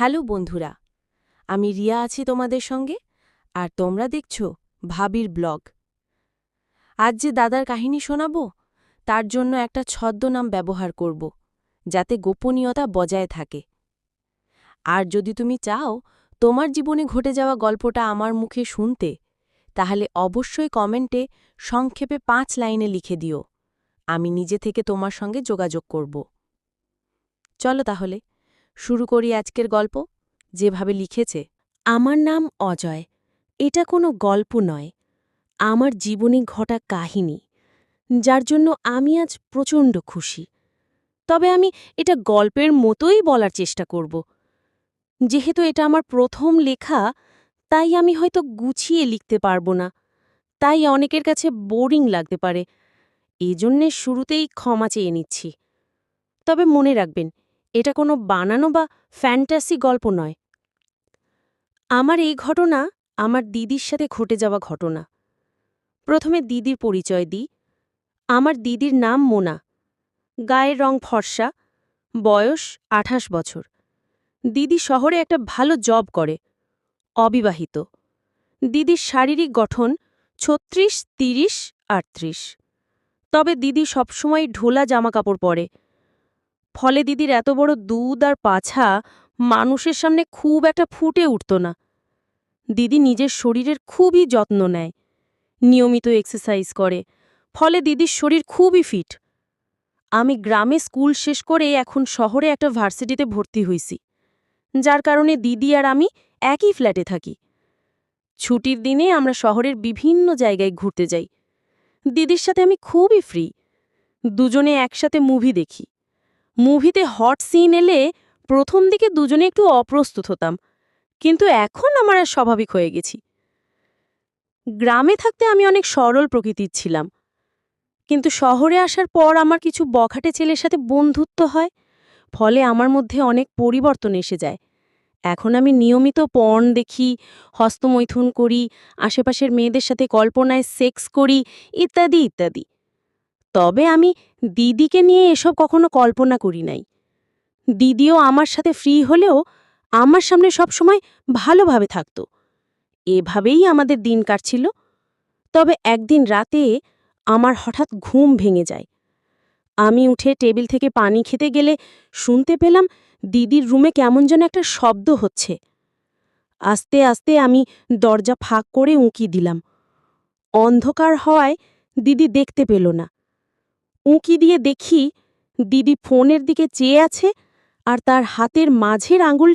Hello বন্ধুরা, আমি রিয়া আছি তোমাদের সঙ্গে, আর তোমরা দেখছো ভাবির ব্লগ। আজ যে দাদার কাহিনী শোনাব, তার জন্য একটা ছদ্মনাম ব্যবহার করব, যাতে গোপনীয়তা বজায় থাকে। আর যদি তুমি চাও তোমার জীবনে ঘটে যাওয়া গল্পটা আমার মুখে শুনতে, তাহলে অবশ্যই কমেন্টে সংক্ষেপে 5 লাইনে লিখে দিও। আমি নিজে থেকে তোমার সঙ্গে যোগাযোগ করব। চলো তাহলে শুরু করি আজকের গল্প, যেভাবে লিখেছে। আমার নাম অজয়। এটা কোনো গল্প নয়, আমার জীবনে ঘটা কাহিনী, যার জন্য আমি আজ প্রচণ্ড খুশি। তবে আমি এটা গল্পের মতোই বলার চেষ্টা করব। যেহেতু এটা আমার প্রথম লেখা, তাই আমি হয়তো গুছিয়ে লিখতে পারবো না, তাই অনেকের কাছে বোরিং লাগতে পারে। এজন্যে শুরুতেই ক্ষমা চেয়ে নিচ্ছি। তবে মনে রাখবেন, এটা কোনো বানানো বা ফ্যান্টাসি গল্প নয়। আমার এই ঘটনা আমার দিদির সাথে ঘটে যাওয়া ঘটনা। প্রথমে দিদির পরিচয় দিই। আমার দিদির নাম মোনা। গায়ের রং ফর্সা, বয়স 28 বছর। দিদি শহরে একটা ভালো জব করে, অবিবাহিত। দিদির শারীরিক গঠন 36, 30, 38। তবে দিদি সবসময় ঢোলা জামাকাপড় পরে, ফলে দিদির এত বড় দুধ আর পাছা মানুষের সামনে খুব একটা ফুটে উঠত না। দিদি নিজের শরীরের খুবই যত্ন নেয়, নিয়মিত এক্সারসাইজ করে, ফলে দিদির শরীর খুবই ফিট। আমি গ্রামে স্কুল শেষ করে এখন শহরে একটা ভার্সিটিতে ভর্তি হইছি, যার কারণে দিদি আর আমি একই ফ্ল্যাটে থাকি। ছুটির দিনে আমরা শহরের বিভিন্ন জায়গায় ঘুরতে যাই। দিদির সাথে আমি খুবই ফ্রি, দুজনে একসাথে মুভি দেখি। মুভিতে হট সিন এলে প্রথম দিকে দুজনে একটু অপ্রস্তুত হতাম, কিন্তু এখন আমার আর স্বাভাবিক হয়ে গেছি। গ্রামে থাকতে আমি অনেক সরল প্রকৃতির ছিলাম, কিন্তু শহরে আসার পর আমার কিছু বখাটে ছেলের সাথে বন্ধুত্ব হয়, ফলে আমার মধ্যে অনেক পরিবর্তন এসে যায়। এখন আমি নিয়মিত পর্ন দেখি, হস্তমৈথুন করি, আশেপাশের মেয়েদের সাথে কল্পনায় সেক্স করি, ইত্যাদি ইত্যাদি। তবে আমি দিদিকে নিয়ে এসব কখনো কল্পনা করি নাই। দিদিও আমার সাথে ফ্রি হলেও আমার সামনে সবসময় ভালোভাবে থাকত। এভাবেই আমাদের দিন কাটছিল। তবে একদিন রাতে আমার হঠাৎ ঘুম ভেঙে যায়। আমি উঠে টেবিল থেকে পানি খেতে গেলে শুনতে পেলাম দিদির রুমে কেমন যেন একটা শব্দ হচ্ছে। আস্তে আস্তে আমি দরজা ফাঁক করে উঁকি দিলাম। অন্ধকার হওয়ায় দিদি দেখতে পেল না। উঁকি দিয়ে দেখি দিদি ফোনের দিকে চেয়ে আছে, আর তার হাতের মাঝের আঙুল